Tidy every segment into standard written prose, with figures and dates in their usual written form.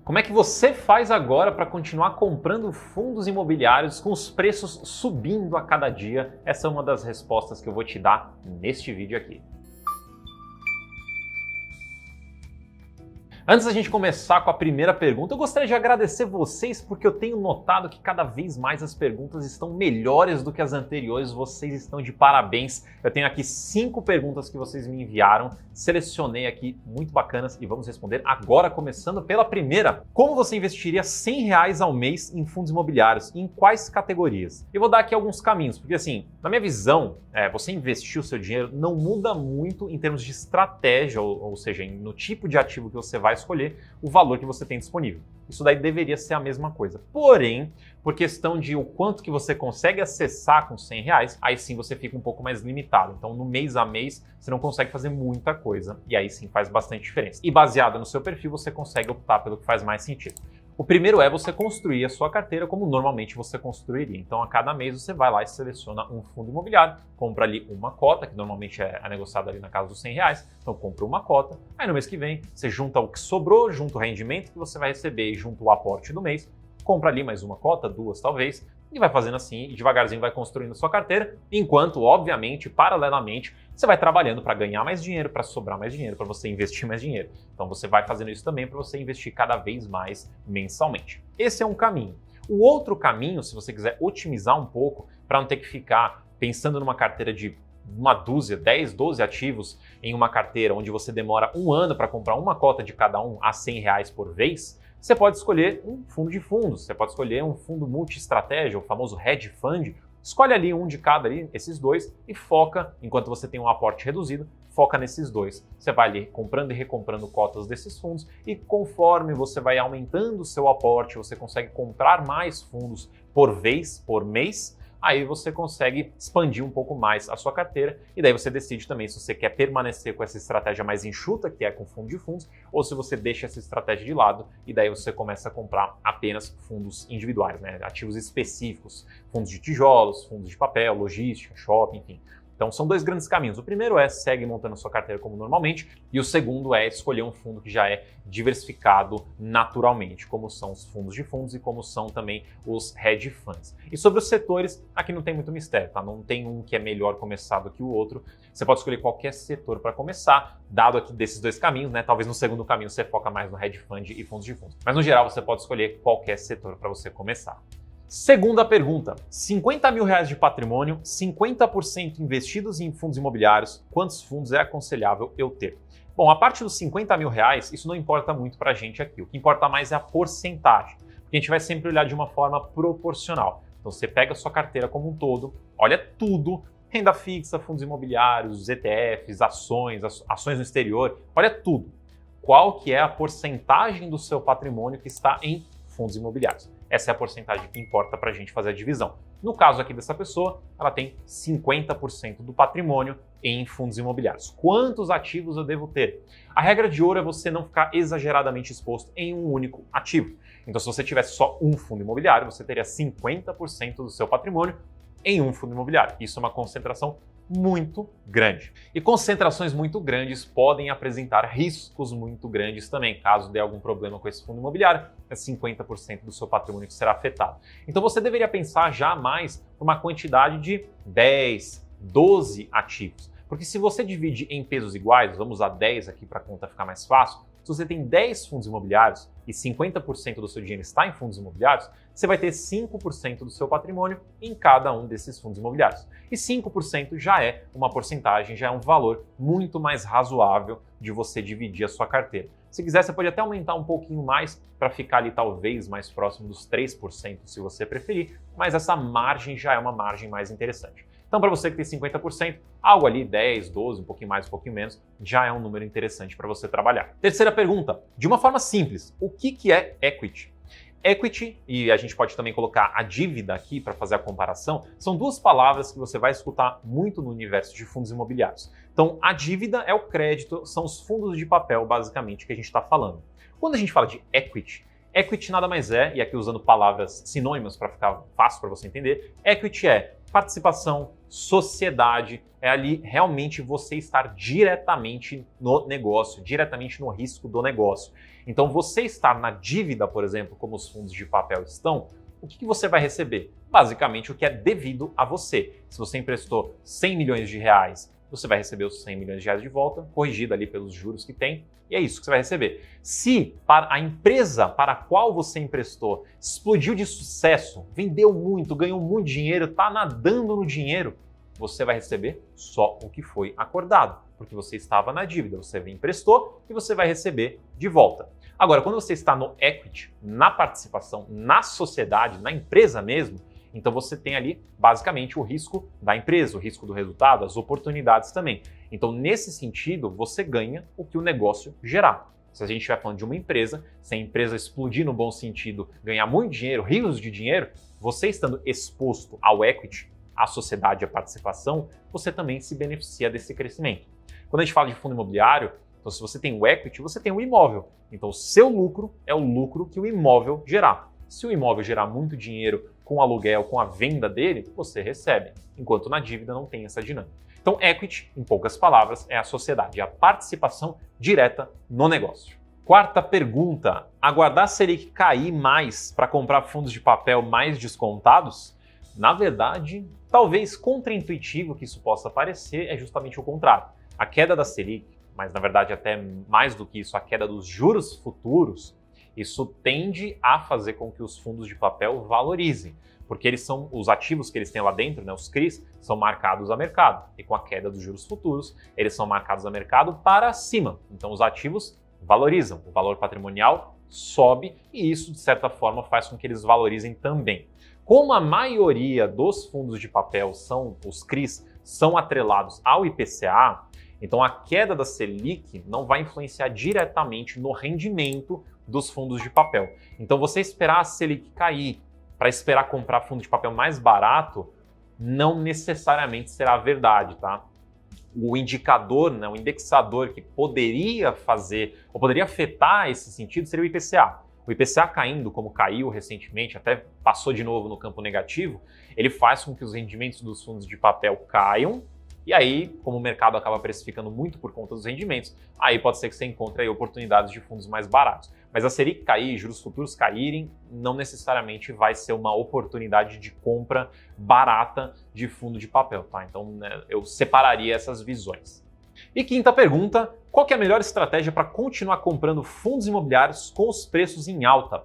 Como é que você faz agora para continuar comprando fundos imobiliários com os preços subindo a cada dia? Essa é uma das respostas que eu vou te dar neste vídeo aqui. Antes da gente começar com a primeira pergunta, eu gostaria de agradecer vocês porque eu tenho notado que cada vez mais as perguntas estão melhores do que as anteriores. Vocês estão de parabéns. Eu tenho aqui 5 perguntas que vocês me enviaram, selecionei aqui muito bacanas e vamos responder agora, começando pela primeira. Como você investiria R$100 ao mês em fundos imobiliários e em quais categorias? Eu vou dar aqui alguns caminhos, porque assim, na minha visão, você investir o seu dinheiro não muda muito em termos de estratégia, ou seja, no tipo de ativo que você vai escolher, o valor que você tem disponível. Isso daí deveria ser a mesma coisa. Porém, por questão de o quanto que você consegue acessar com R$100, aí sim você fica um pouco mais limitado. Então, no mês a mês, você não consegue fazer muita coisa. E aí sim faz bastante diferença. E baseado no seu perfil, você consegue optar pelo que faz mais sentido. O primeiro é você construir a sua carteira como normalmente você construiria. Então, a cada mês você vai lá e seleciona um fundo imobiliário, compra ali uma cota, que normalmente é negociada ali na casa dos R$100. Então, compra uma cota. Aí no mês que vem, você junta o que sobrou, junta o rendimento que você vai receber e junta o aporte do mês, compra ali mais uma cota, 2 talvez, e vai fazendo assim e devagarzinho vai construindo a sua carteira, enquanto, obviamente, paralelamente, você vai trabalhando para ganhar mais dinheiro, para sobrar mais dinheiro, para você investir mais dinheiro. Então você vai fazendo isso também para você investir cada vez mais mensalmente. Esse é um caminho. O outro caminho, se você quiser otimizar um pouco, para não ter que ficar pensando numa carteira de uma dúzia, 10, 12 ativos em uma carteira onde você demora um ano para comprar uma cota de cada um a R$100 por vez, você pode escolher um fundo de fundos, você pode escolher um fundo multi-estratégia, o famoso hedge fund. Escolhe ali um de cada, ali, esses dois, e foca, enquanto você tem um aporte reduzido, foca nesses dois. Você vai ali comprando e recomprando cotas desses fundos e conforme você vai aumentando o seu aporte, você consegue comprar mais fundos por vez, por mês, aí você consegue expandir um pouco mais a sua carteira e daí você decide também se você quer permanecer com essa estratégia mais enxuta, que é com fundo de fundos, ou se você deixa essa estratégia de lado e daí você começa a comprar apenas fundos individuais, né? Ativos específicos, fundos de tijolos, fundos de papel, logística, shopping, enfim. Então são 2 grandes caminhos. O primeiro é segue montando a sua carteira como normalmente e o segundo é escolher um fundo que já é diversificado naturalmente, como são os fundos de fundos e como são também os hedge funds. E sobre os setores, aqui não tem muito mistério, tá? Não tem um que é melhor começar do que o outro. Você pode escolher qualquer setor para começar, dado aqui desses 2 caminhos, né? Talvez no segundo caminho você foca mais no hedge fund e fundos de fundos. Mas no geral você pode escolher qualquer setor para você começar. Segunda pergunta, R$50 mil de patrimônio, 50% investidos em fundos imobiliários, quantos fundos é aconselhável eu ter? Bom, a parte dos R$50 mil, isso não importa muito para a gente aqui, o que importa mais é a porcentagem, porque a gente vai sempre olhar de uma forma proporcional. Então você pega a sua carteira como um todo, olha tudo, renda fixa, fundos imobiliários, ETFs, ações no exterior, olha tudo. Qual que é a porcentagem do seu patrimônio que está em fundos imobiliários? Essa é a porcentagem que importa para a gente fazer a divisão. No caso aqui dessa pessoa, ela tem 50% do patrimônio em fundos imobiliários. Quantos ativos eu devo ter? A regra de ouro é você não ficar exageradamente exposto em um único ativo. Então, se você tivesse só um fundo imobiliário, você teria 50% do seu patrimônio em um fundo imobiliário. Isso é uma concentração muito grande. E concentrações muito grandes podem apresentar riscos muito grandes também. Caso dê algum problema com esse fundo imobiliário, é 50% do seu patrimônio que será afetado. Então você deveria pensar já mais uma quantidade de 10, 12 ativos. Porque se você divide em pesos iguais, vamos usar 10 aqui para a conta ficar mais fácil, se você tem 10 fundos imobiliários e 50% do seu dinheiro está em fundos imobiliários, você vai ter 5% do seu patrimônio em cada um desses fundos imobiliários. E 5% já é uma porcentagem, já é um valor muito mais razoável de você dividir a sua carteira. Se quiser, você pode até aumentar um pouquinho mais para ficar ali talvez mais próximo dos 3%, se você preferir, mas essa margem já é uma margem mais interessante. Então, para você que tem 50%, algo ali, 10, 12, um pouquinho mais, um pouquinho menos, já é um número interessante para você trabalhar. Terceira pergunta, de uma forma simples, o que é equity? Equity, e a gente pode também colocar a dívida aqui para fazer a comparação, são 2 palavras que você vai escutar muito no universo de fundos imobiliários. Então, a dívida é o crédito, são os fundos de papel, basicamente, que a gente está falando. Quando a gente fala de equity, equity nada mais é, e aqui usando palavras sinônimas para ficar fácil para você entender, equity é participação, sociedade, é ali realmente você estar diretamente no negócio, diretamente no risco do negócio. Então, você estar na dívida, por exemplo, como os fundos de papel estão, o que você vai receber? Basicamente, o que é devido a você. Se você emprestou 100 milhões de reais, você vai receber os 100 milhões de reais de volta, corrigido ali pelos juros que tem, e é isso que você vai receber. Se para a empresa para a qual você emprestou explodiu de sucesso, vendeu muito, ganhou muito dinheiro, está nadando no dinheiro, você vai receber só o que foi acordado, porque você estava na dívida, você emprestou e você vai receber de volta. Agora, quando você está no equity, na participação, na sociedade, na empresa mesmo, então você tem ali basicamente o risco da empresa, o risco do resultado, as oportunidades também. Então, nesse sentido, você ganha o que o negócio gerar. Se a gente estiver falando de uma empresa, se a empresa explodir no bom sentido, ganhar muito dinheiro, rios de dinheiro, você estando exposto ao equity, à sociedade, à participação, você também se beneficia desse crescimento. Quando a gente fala de fundo imobiliário, então se você tem o equity, você tem o imóvel. Então o seu lucro é o lucro que o imóvel gerar. Se o imóvel gerar muito dinheiro com o aluguel, com a venda dele, você recebe, enquanto na dívida não tem essa dinâmica. Então equity, em poucas palavras, é a sociedade, é a participação direta no negócio. Quarta pergunta, aguardar a Selic cair mais para comprar fundos de papel mais descontados? Na verdade, talvez contraintuitivo que isso possa parecer, é justamente o contrário. A queda da Selic, mas na verdade até mais do que isso, a queda dos juros futuros, isso tende a fazer com que os fundos de papel valorizem, porque eles são os ativos que eles têm lá dentro, né, os CRIs, são marcados a mercado. E com a queda dos juros futuros, eles são marcados a mercado para cima. Então os ativos valorizam, o valor patrimonial sobe e isso, de certa forma, faz com que eles valorizem também. Como a maioria dos fundos de papel os CRIs, são atrelados ao IPCA, então a queda da Selic não vai influenciar diretamente no rendimento dos fundos de papel. Então você esperar a Selic cair para esperar comprar fundo de papel mais barato, não necessariamente será verdade, tá? O indicador, né, o indexador que poderia fazer, ou poderia afetar esse sentido, seria o IPCA. O IPCA caindo, como caiu recentemente, até passou de novo no campo negativo, ele faz com que os rendimentos dos fundos de papel caiam, e aí, como o mercado acaba precificando muito por conta dos rendimentos, aí pode ser que você encontre aí oportunidades de fundos mais baratos. Mas a Selic cair, juros futuros caírem, não necessariamente vai ser uma oportunidade de compra barata de fundo de papel, tá? Então, né, eu separaria essas visões. E quinta pergunta, qual que é a melhor estratégia para continuar comprando fundos imobiliários com os preços em alta?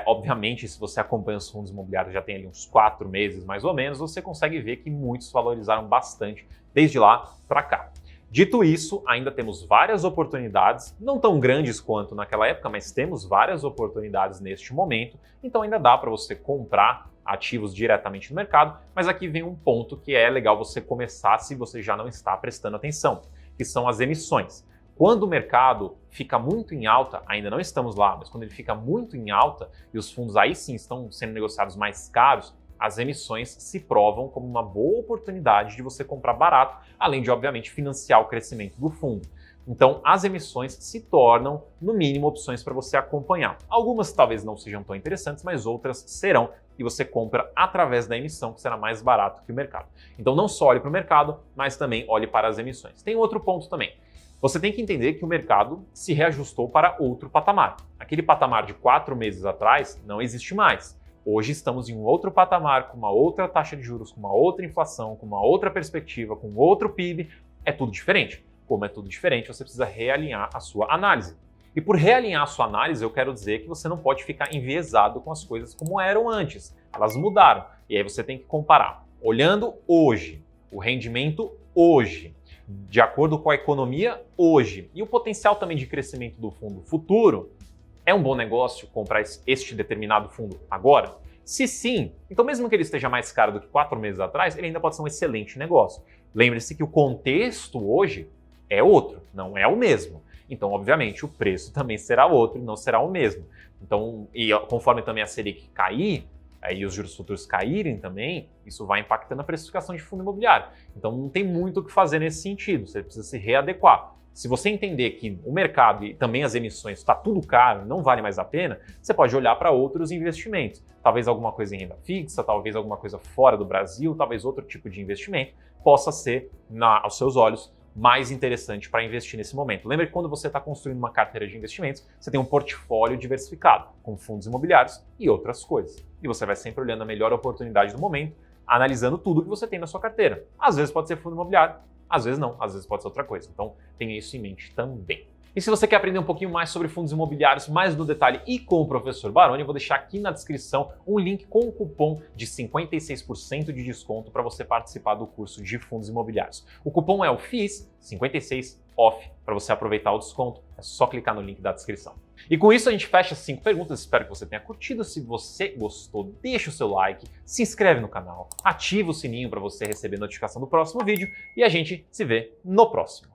Obviamente, se você acompanha os fundos imobiliários já tem ali uns 4 meses mais ou menos, você consegue ver que muitos valorizaram bastante desde lá para cá. Dito isso, ainda temos várias oportunidades, não tão grandes quanto naquela época, mas temos várias oportunidades neste momento, então ainda dá para você comprar ativos diretamente no mercado, mas aqui vem um ponto que é legal você começar se você já não está prestando atenção, que são as emissões. Quando o mercado fica muito em alta, ainda não estamos lá, mas quando ele fica muito em alta e os fundos aí sim estão sendo negociados mais caros, as emissões se provam como uma boa oportunidade de você comprar barato, além de, obviamente, financiar o crescimento do fundo. Então, as emissões se tornam, no mínimo, opções para você acompanhar. Algumas talvez não sejam tão interessantes, mas outras serão, e você compra através da emissão, que será mais barato que o mercado. Então, não só olhe para o mercado, mas também olhe para as emissões. Tem outro ponto também. Você tem que entender que o mercado se reajustou para outro patamar. Aquele patamar de 4 meses atrás não existe mais. Hoje estamos em um outro patamar, com uma outra taxa de juros, com uma outra inflação, com uma outra perspectiva, com outro PIB. É tudo diferente. Como é tudo diferente, você precisa realinhar a sua análise. E por realinhar a sua análise, eu quero dizer que você não pode ficar enviesado com as coisas como eram antes. Elas mudaram. E aí você tem que comparar. Olhando hoje, o rendimento hoje, de acordo com a economia hoje, e o potencial também de crescimento do fundo futuro, é um bom negócio comprar este determinado fundo agora? Se sim, então mesmo que ele esteja mais caro do que 4 meses atrás, ele ainda pode ser um excelente negócio. Lembre-se que o contexto hoje é outro, não é o mesmo. Então, obviamente, o preço também será outro e não será o mesmo. Então, e conforme também a Selic cair, e os juros futuros caírem também, isso vai impactando a precificação de fundo imobiliário. Então, não tem muito o que fazer nesse sentido, você precisa se readequar. Se você entender que o mercado e também as emissões está tudo caro, não vale mais a pena, você pode olhar para outros investimentos. Talvez alguma coisa em renda fixa, talvez alguma coisa fora do Brasil, talvez outro tipo de investimento possa ser, aos seus olhos, mais interessante para investir nesse momento. Lembra que quando você está construindo uma carteira de investimentos, você tem um portfólio diversificado, com fundos imobiliários e outras coisas. E você vai sempre olhando a melhor oportunidade do momento, analisando tudo que você tem na sua carteira. Às vezes pode ser fundo imobiliário, às vezes não, às vezes pode ser outra coisa. Então tenha isso em mente também. E se você quer aprender um pouquinho mais sobre fundos imobiliários, mais no detalhe e com o professor Baroni, eu vou deixar aqui na descrição um link com um cupom de 56% de desconto para você participar do curso de fundos imobiliários. O cupom é o FIIs 56 OFF. Para você aproveitar o desconto, é só clicar no link da descrição. E com isso a gente fecha as 5 perguntas, espero que você tenha curtido. Se você gostou, deixa o seu like, se inscreve no canal, ativa o sininho para você receber notificação do próximo vídeo e a gente se vê no próximo.